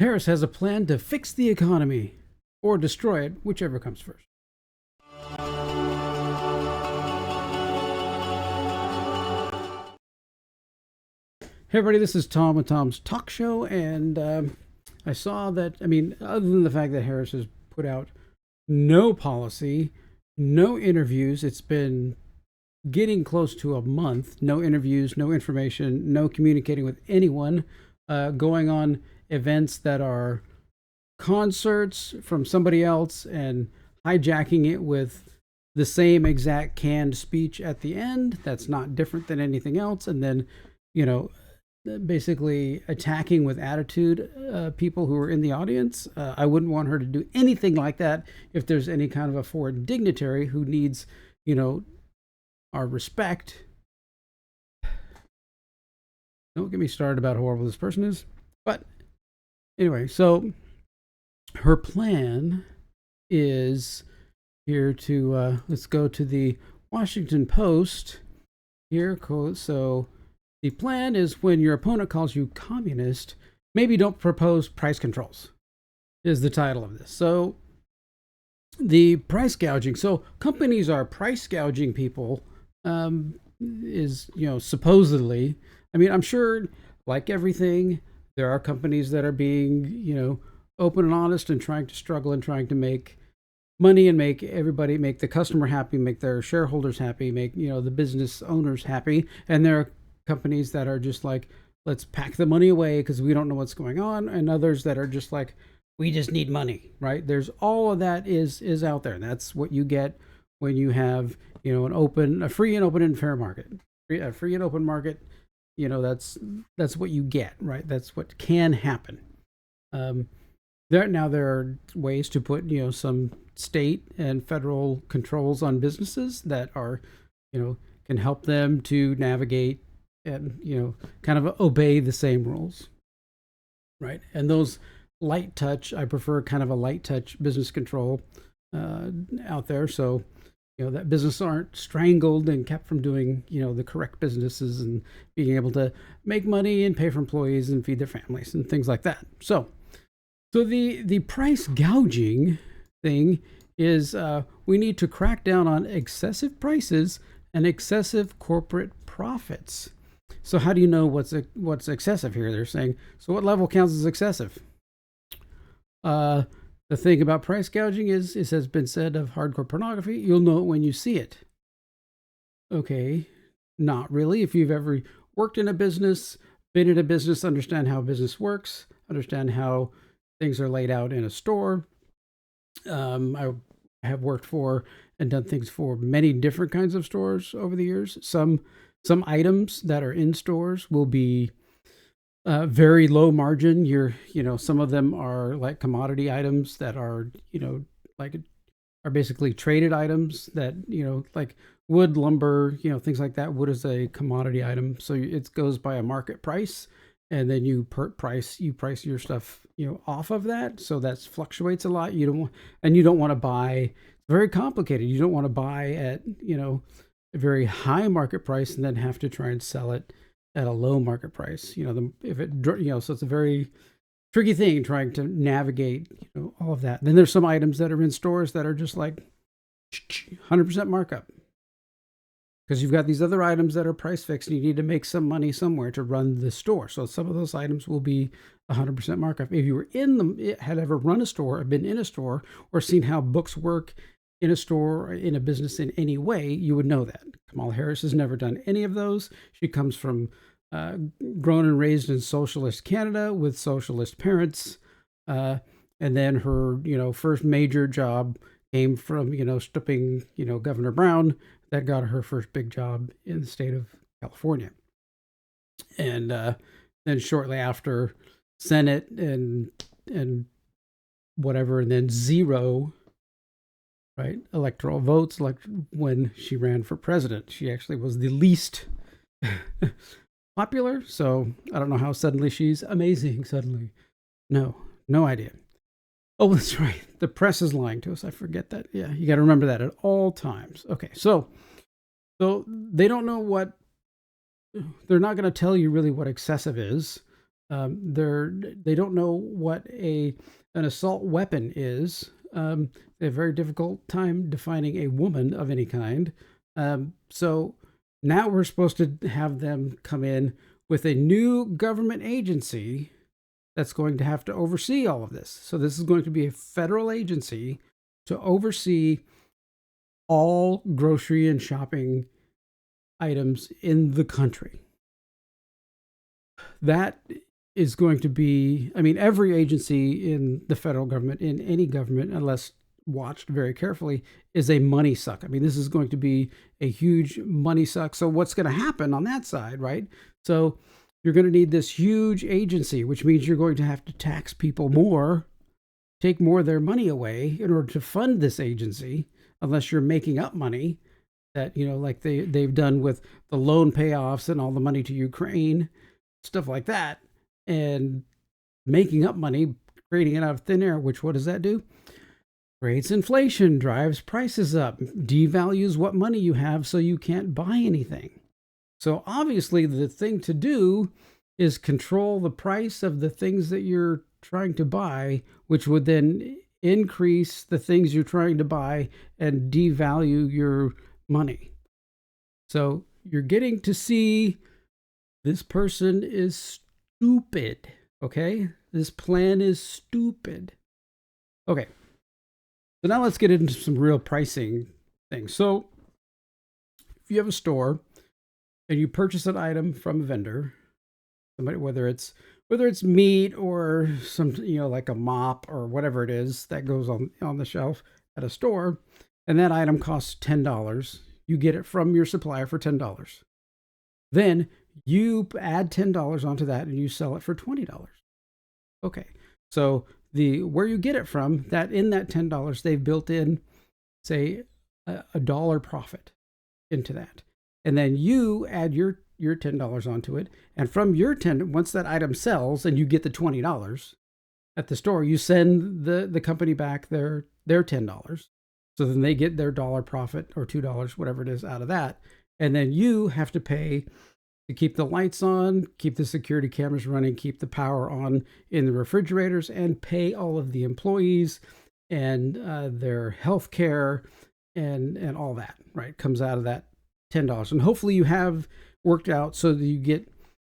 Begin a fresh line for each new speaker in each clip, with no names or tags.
Harris has a plan to fix the economy or destroy it, whichever comes first. Hey everybody, this is Tom with Tom's Talk Show, and I saw that, other than the fact that Harris has put out no policy, no interviews, it's been getting close to a month, no interviews, no information, no communicating with anyone, going on events that are concerts from somebody else and hijacking it with the same exact canned speech at the end that's not different than anything else, and then, basically attacking with attitude people who are in the audience. I wouldn't want her to do anything like that if there's any kind of a foreign dignitary who needs, our respect. Don't get me started about how horrible this person is. But anyway, so her plan is here to, let's go to the Washington Post here. So the plan is when your opponent calls you communist, maybe don't propose price controls, is the title of this. So the price gouging. So companies are price gouging people, is, supposedly. I'm sure, like everything, there are companies that are being, open and honest and trying to struggle and trying to make money and make the customer happy, make their shareholders happy, make, the business owners happy. And there are companies that are just like, let's pack the money away because we don't know what's going on, and others that are just like, we just need money, right? There's all of that is out there. And that's what you get when you have, a free and open and fair market. A free and open market, that's what you get, right? That's what can happen. There are ways to put, some state and federal controls on businesses that are, can help them to navigate and, kind of obey the same rules, right? And those light touch, I prefer kind of a light touch business control out there. So, that business aren't strangled and kept from doing, the correct businesses and being able to make money and pay for employees and feed their families and things like that. So the price gouging thing is we need to crack down on excessive prices and excessive corporate profits. So how do you know what's excessive here? They're saying, so what level counts as excessive? The thing about price gouging is, it has been said of hardcore pornography, you'll know it when you see it. Okay, not really. If you've ever worked in a business, been in a business, understand how business works, understand how things are laid out in a store. I have worked for and done things for many different kinds of stores over the years. Some items that are in stores will be very low margin. Some of them are like commodity items that are, are basically traded items that, like wood, lumber, things like that. Wood is a commodity item. So it goes by a market price, and then you price your stuff, off of that. So that fluctuates a lot. You don't want to buy, it's very complicated. You don't want to buy at, a very high market price and then have to try and sell it at a low market price. So it's a very tricky thing trying to navigate, all of that. Then there's some items that are in stores that are just like 100% markup, because you've got these other items that are price fixed and you need to make some money somewhere to run the store. So some of those items will be 100% markup. If you were had ever run a store or been in a store or seen how books work in a store or in a business in any way, you would know that. Kamala Harris has never done any of those. She comes from grown and raised in socialist Canada with socialist parents. And then her, first major job came from, stripping, Governor Brown. That got her first big job in the state of California. And then shortly after, Senate and whatever, and then zero, right, electoral votes. Like when she ran for president, she actually was the least popular. So I don't know how suddenly she's amazing suddenly. No idea. Oh, that's right. The press is lying to us. I forget that. Yeah, you got to remember that at all times. Okay, so they don't know what, they're not going to tell you really what excessive is. They don't know what an assault weapon is. They have a very difficult time defining a woman of any kind. So now we're supposed to have them come in with a new government agency that's going to have to oversee all of this. So this is going to be a federal agency to oversee all grocery and shopping items in the country. That is going to be, I mean, every agency in the federal government, in any government, unless watched very carefully, is a money suck. I mean, this is going to be a huge money suck. So, what's going to happen on that side, right? So, you're going to need this huge agency, which means you're going to have to tax people more, take more of their money away in order to fund this agency, unless you're making up money that, like they've done with the loan payoffs and all the money to Ukraine, stuff like that, and making up money, creating it out of thin air, which what does that do? Creates inflation, drives prices up, devalues what money you have so you can't buy anything. So obviously the thing to do is control the price of the things that you're trying to buy, which would then increase the things you're trying to buy and devalue your money. So you're getting to see this person is stupid. Okay? This plan is stupid. Okay. So now let's get into some real pricing things. So if you have a store and you purchase an item from a vendor, somebody, whether it's meat or some, like a mop or whatever it is that goes on the shelf at a store, and that item costs $10, you get it from your supplier for $10. Then you add $10 onto that and you sell it for $20. Okay. So where you get it from, that in that $10, they've built in, say, a dollar profit into that. And then you add your $10 onto it. And from your once that item sells and you get the $20 at the store, you send the company back their $10. So then they get their dollar profit or $2, whatever it is, out of that. And then you have to pay to keep the lights on, keep the security cameras running, keep the power on in the refrigerators, and pay all of the employees and their health care and all that, right? Comes out of that $10. And hopefully you have worked out so that you get,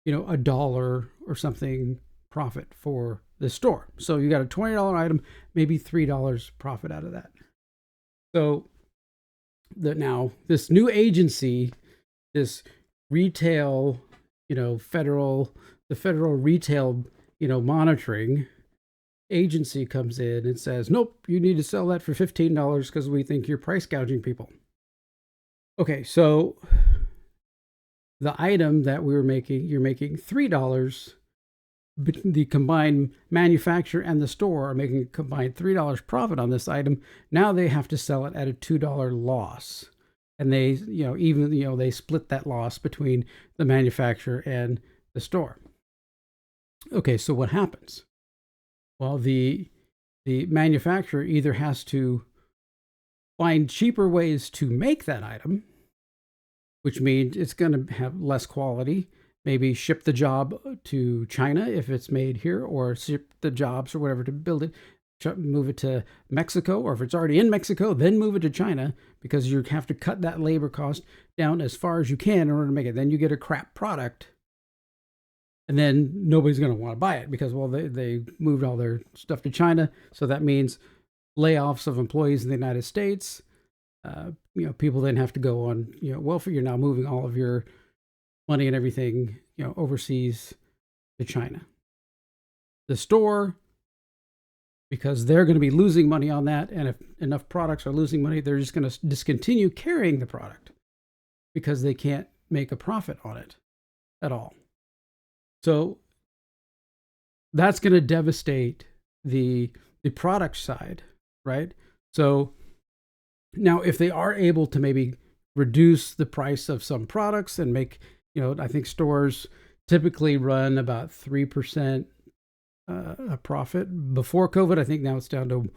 a dollar or something profit for the store. So you got a $20 item, maybe $3 profit out of that. So now this new agency, this retail, the federal retail, monitoring agency comes in and says, nope, you need to sell that for $15 because we think you're price gouging people. Okay, so the item that you're making $3. But the combined manufacturer and the store are making a combined $3 profit on this item. Now they have to sell it at a $2 loss. And they, they split that loss between the manufacturer and the store. Okay, so what happens? Well, the manufacturer either has to find cheaper ways to make that item, which means it's going to have less quality. Maybe ship the job to China if it's made here, or ship the jobs or whatever to build it, move it to Mexico, or if it's already in Mexico, then move it to China, because you have to cut that labor cost down as far as you can in order to make it. Then you get a crap product, and then nobody's going to want to buy it because, well, they moved all their stuff to China. So that means layoffs of employees in the United States. People then have to go on, welfare. You're now moving all of your money and everything, overseas to China. The store, because they're going to be losing money on that, and if enough products are losing money, they're just going to discontinue carrying the product because they can't make a profit on it at all. So that's going to devastate the product side, right? So now if they are able to maybe reduce the price of some products and make, I think stores typically run about 3% a profit before COVID. I think now it's down to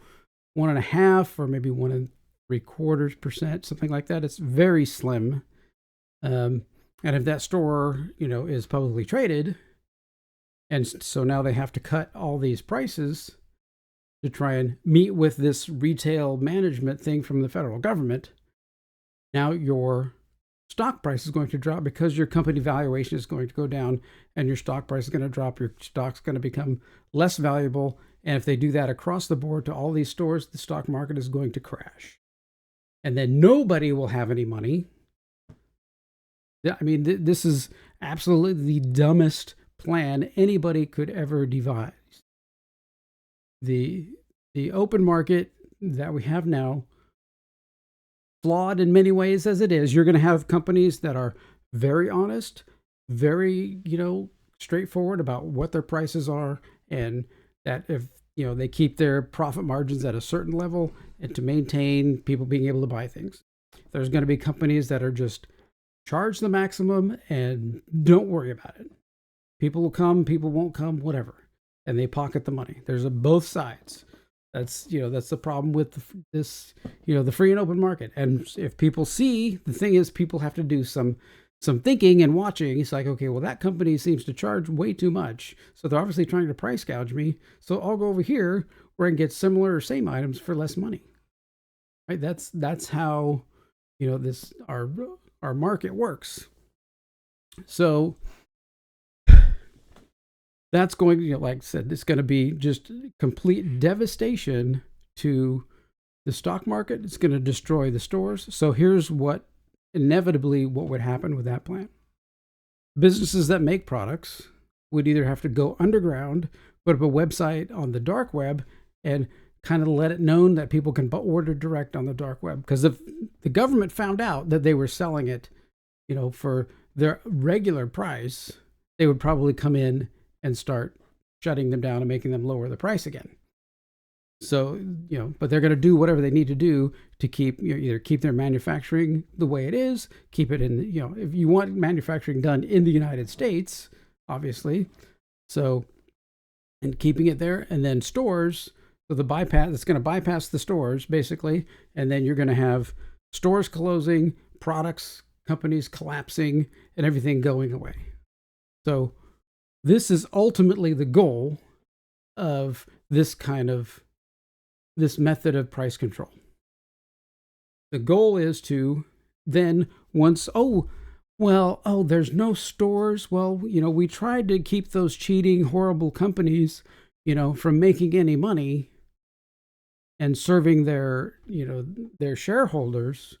1.5% or maybe 1.75%, something like that. It's very slim. And if that store, is publicly traded, And so now they have to cut all these prices to try and meet with this retail management thing from the federal government. Now your stock price is going to drop because your company valuation is going to go down, and your stock price is going to drop. Your stock's going to become less valuable. And if they do that across the board to all these stores, the stock market is going to crash. And then nobody will have any money. I mean, this is absolutely the dumbest plan anybody could ever devise. The open market that we have now, flawed in many ways as it is, you're going to have companies that are very honest, very, straightforward about what their prices are, and that if, they keep their profit margins at a certain level and to maintain people being able to buy things. There's going to be companies that are just charge the maximum and don't worry about it. People will come, people won't come, whatever. And they pocket the money. There's both sides. That's the problem with this, the free and open market. And if people see, the thing is, people have to do some thinking and watching. It's like, okay, well, that company seems to charge way too much, so they're obviously trying to price gouge me. So I'll go over here where I can get similar or same items for less money. Right? That's how this our market works. So that's going to, like I said, it's going to be just complete devastation to the stock market. It's going to destroy the stores. So here's what would happen with that plan. Businesses that make products would either have to go underground, put up a website on the dark web, and kind of let it known that people can order direct on the dark web. Because if the government found out that they were selling it, for their regular price, they would probably come in and start shutting them down and making them lower the price again. So, but they're going to do whatever they need to do to keep, either keep their manufacturing the way it is, keep it in, if you want manufacturing done in the United States, obviously. So, and keeping it there, and then stores, so it's going to bypass the stores basically. And then you're going to have stores closing, companies collapsing, and everything going away. So this is ultimately the goal of this method of price control. The goal is to then there's no stores. Well, we tried to keep those cheating, horrible companies, from making any money and serving their shareholders.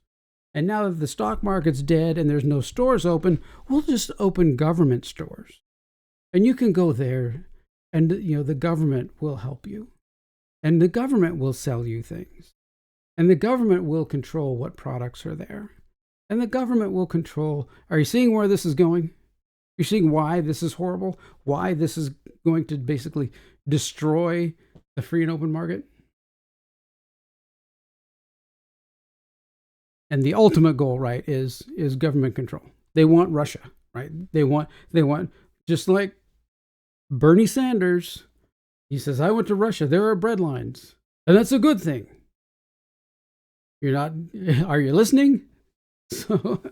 And now that the stock market's dead and there's no stores open, we'll just open government stores. And you can go there and, the government will help you. And the government will sell you things. And the government will control what products are there. And the government will control. Are you seeing where this is going? You're seeing why this is horrible? Why this is going to basically destroy the free and open market? And the ultimate goal, right, is government control. They want Russia, right? They want just like Bernie Sanders. He says, I went to Russia. There are bread lines. And that's a good thing. Are you listening? So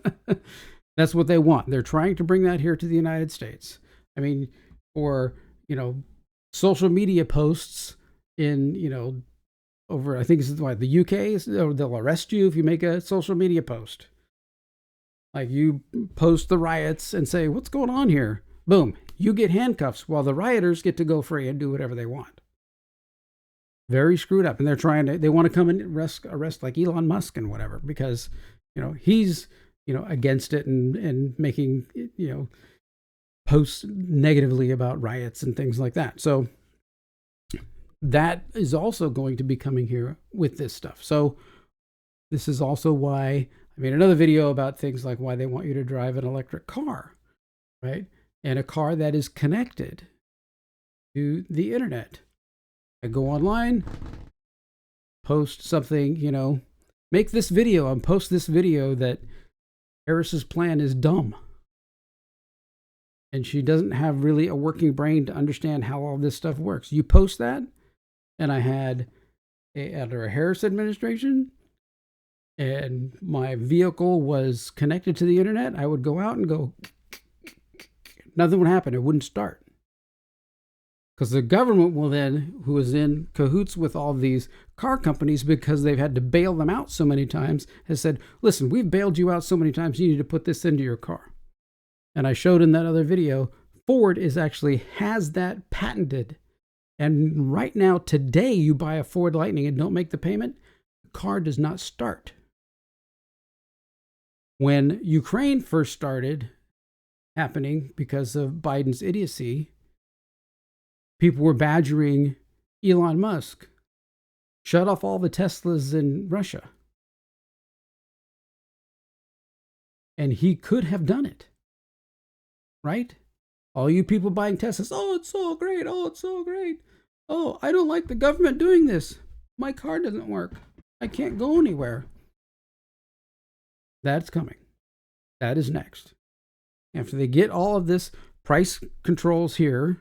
that's what they want. They're trying to bring that here to the United States. I mean, or, social media posts in, over, I think it's the UK, they'll arrest you if you make a social media post. Like you post the riots and say, what's going on here? Boom, you get handcuffs while the rioters get to go free and do whatever they want. Very screwed up. And they want to come and arrest like Elon Musk and whatever, because, he's, against it and making, posts negatively about riots and things like that. So that is also going to be coming here with this stuff. So this is also why I made another video about things like why they want you to drive an electric car, right? And a car that is connected to the internet. I go online, post something, make this video and post this video that Harris's plan is dumb. And she doesn't have really a working brain to understand how all this stuff works. You post that, and I had under a Harris administration, and my vehicle was connected to the internet, I would go out and go, nothing would happen. It wouldn't start. because the government will then, who is in cahoots with all these car companies because they've had to bail them out so many times, has said, listen, we've bailed you out so many times, you need to put this into your car. And I showed in that other video, Ford is actually has that patented. And right now, today, you buy a Ford Lightning and don't make the payment, the car does not start. When Ukraine first started happening because of Biden's idiocy, people were badgering Elon Musk, shut off all the Teslas in Russia. And he could have done it, right? All you people buying Teslas, oh, it's so great. Oh, it's so great. Oh, I don't like the government doing this. My car doesn't work. I can't go anywhere. That's coming. That is next. After they get all of this price controls here,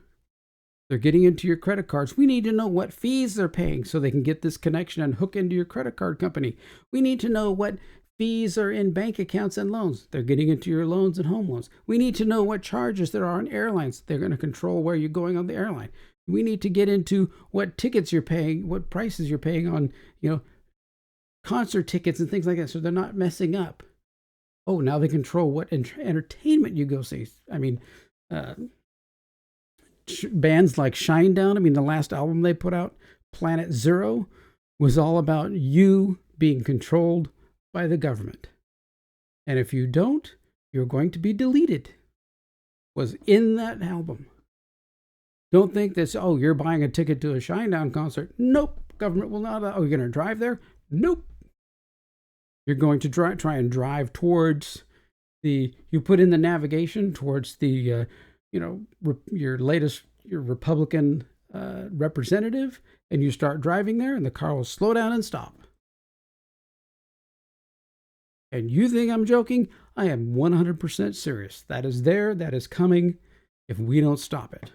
they're getting into your credit cards. We need to know what fees they're paying so they can get this connection and hook into your credit card company. We need to know what fees are in bank accounts and loans. They're getting into your loans and home loans. We need to know what charges there are on airlines. They're going to control where you're going on the airline. We need to get into what tickets you're paying, what prices you're paying on, concert tickets and things like that, so they're not messing up. Oh, now they control what entertainment you go see. I mean, bands like Shinedown, the last album they put out, Planet Zero, was all about you being controlled by the government. And if you don't, you're going to be deleted. Was in that album. Don't think this, oh, you're buying a ticket to a Shinedown concert. Nope. Government will not. Oh, you're going to drive there? Nope. You're going to try and drive towards you put in the navigation towards the, your Republican representative, and you start driving there, and the car will slow down and stop. And you think I'm joking? I am 100% serious. That is there. That is coming if we don't stop it.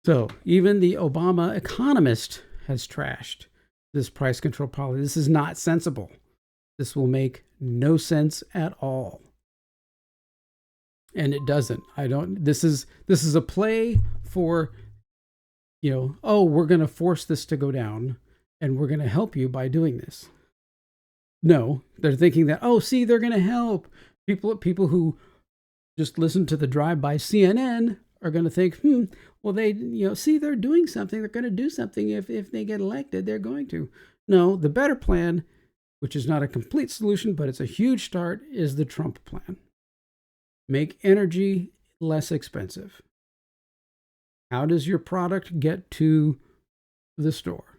So even the Obama economist has trashed this price control policy. This is not sensible. This will make no sense at all. And it doesn't. This is a play for, oh, we're going to force this to go down and we're going to help you by doing this. No, they're thinking that, oh, see, they're going to help. People who just listen to the drive by CNN are going to think, well, they, see, they're doing something. They're going to do something. If they get elected, they're going to. No, the better plan, which is not a complete solution, but it's a huge start, is the Trump plan. Make energy less expensive. How does your product get to the store?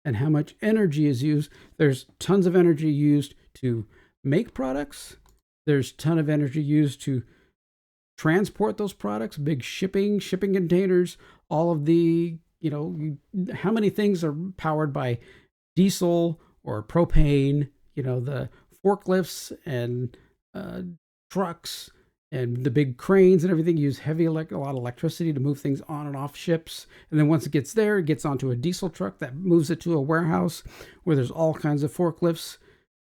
And how much energy is used? There's tons of energy used to make products. There's a ton of energy used to transport those products, big shipping containers, all of the, how many things are powered by diesel or propane, the forklifts and trucks and the big cranes and everything use a lot of electricity to move things on and off ships. And then once it gets there, it gets onto a diesel truck that moves it to a warehouse where there's all kinds of forklifts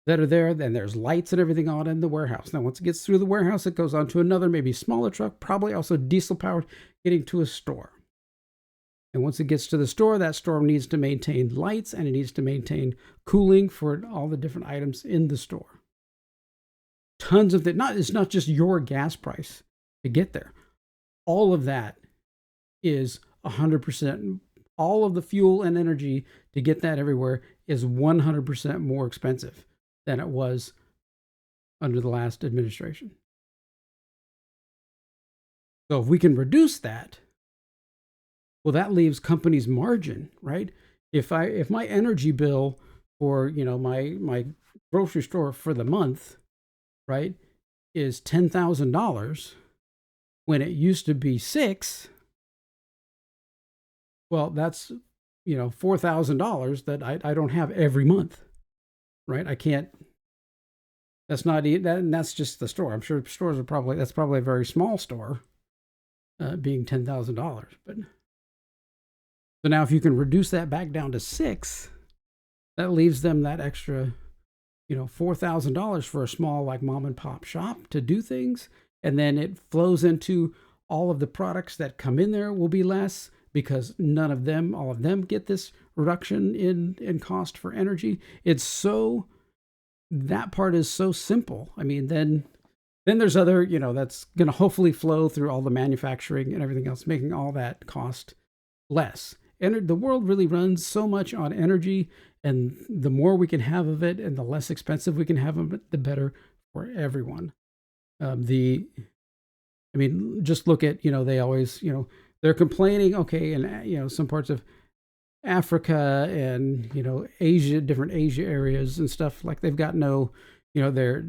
that are there. Then there's lights and everything on in the warehouse. Now, once it gets through the warehouse, it goes onto another, maybe smaller truck, probably also diesel powered, getting to a store. And once it gets to the store, that store needs to maintain lights and it needs to maintain cooling for all the different items in the store. Tons of that. It's not just your gas price to get there. All of that is 100%. All of the fuel and energy to get that everywhere is 100% more expensive than it was under the last administration. So if we can reduce that, well, that leaves companies margin, right? If my energy bill for my grocery store for the month, right, is $10,000 when it used to be $6,000, well, that's $4,000 that I don't have every month, right? I can't. That's not that, and that's just the store. I'm sure stores are that's probably a very small store, being $10,000. But so now, if you can reduce that back down to $6,000, that leaves them that extra, $4,000 for a small like mom and pop shop to do things. and then it flows into all of the products that come in there will be less because all of them get this reduction in cost for energy. It's so that part is so simple. I mean, then there's other, that's going to hopefully flow through all the manufacturing and everything else, making all that cost less. And the world really runs so much on energy, and the more we can have of it and the less expensive we can have of it, the better for everyone. Just look at, they always, they're complaining, okay, in, some parts of Africa and, Asia, different Asia areas and stuff, like they've got no, they're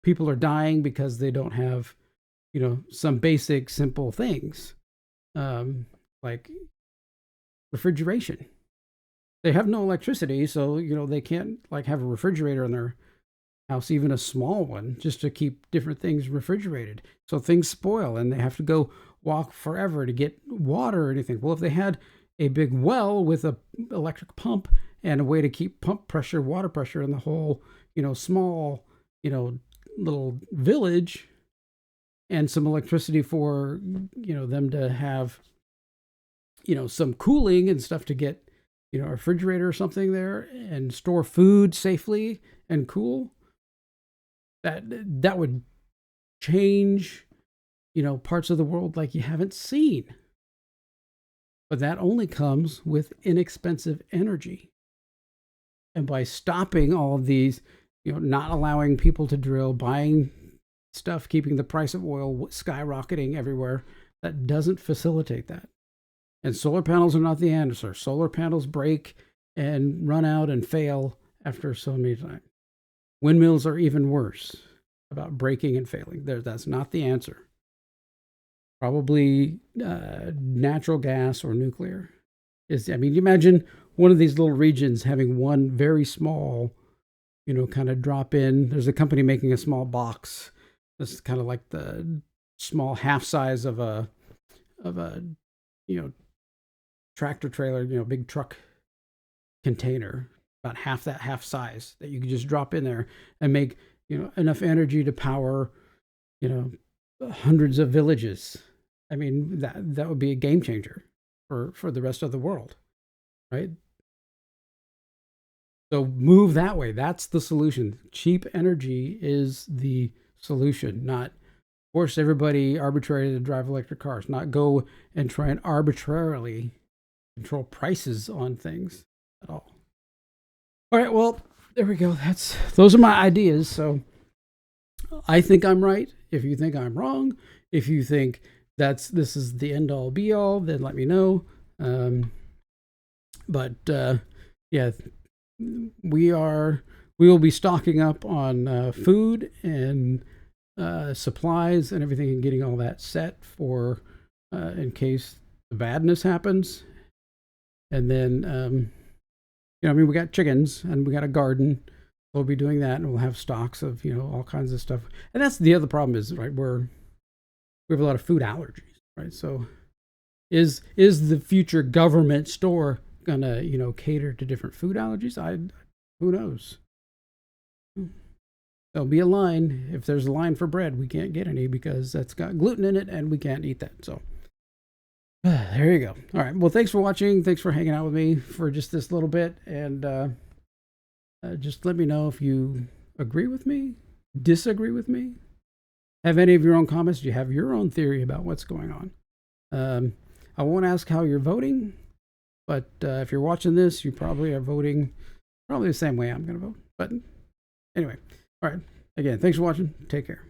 people are dying because they don't have, some basic simple things, like refrigeration. They have no electricity, so they can't like have a refrigerator in their house, even a small one, just to keep different things refrigerated. So things spoil and they have to go walk forever to get water or anything. Well, if they had a big well with a electric pump and a way to keep pump pressure, water pressure in the whole, small, little village, and some electricity for, them to have, some cooling and stuff to get, a refrigerator or something there and store food safely and cool, that would change, parts of the world like you haven't seen. But that only comes with inexpensive energy. And by stopping all of these, not allowing people to drill, buying stuff, keeping the price of oil skyrocketing everywhere, that doesn't facilitate that. And solar panels are not the answer. Solar panels break and run out and fail after so many times. Windmills are even worse about breaking and failing. That's not the answer. Probably natural gas or nuclear. You imagine one of these little regions having one very small, kind of drop in. There's a company making a small box. This is kind of like the small half size of a tractor trailer, big truck container, about half size, that you could just drop in there and make, enough energy to power, hundreds of villages. That would be a game changer for the rest of the world, right? So move that way. That's the solution. Cheap energy is the solution, not force everybody arbitrarily to drive electric cars, not go and try and arbitrarily control prices on things at all. All right, well, there we go. Those are my ideas. So I think I'm right. If you think I'm wrong, if you think this is the end all be all, then let me know. Yeah, we will be stocking up on food and supplies and everything, and getting all that set for in case the badness happens. And then we got chickens and we got a garden. We'll be doing that, and we'll have stocks of all kinds of stuff. And that's the other problem is, right, we have a lot of food allergies, right? So is the future government store gonna cater to different food allergies? Who knows? There'll be a line. If there's a line for bread, we can't get any because that's got gluten in it and we can't eat that. So there you go. All right. Well, thanks for watching. Thanks for hanging out with me for just this little bit. And just let me know if you agree with me, disagree with me, have any of your own comments. Do you have your own theory about what's going on? I won't ask how you're voting, but if you're watching this, you probably are voting probably the same way I'm going to vote. But anyway, all right. Again, thanks for watching. Take care.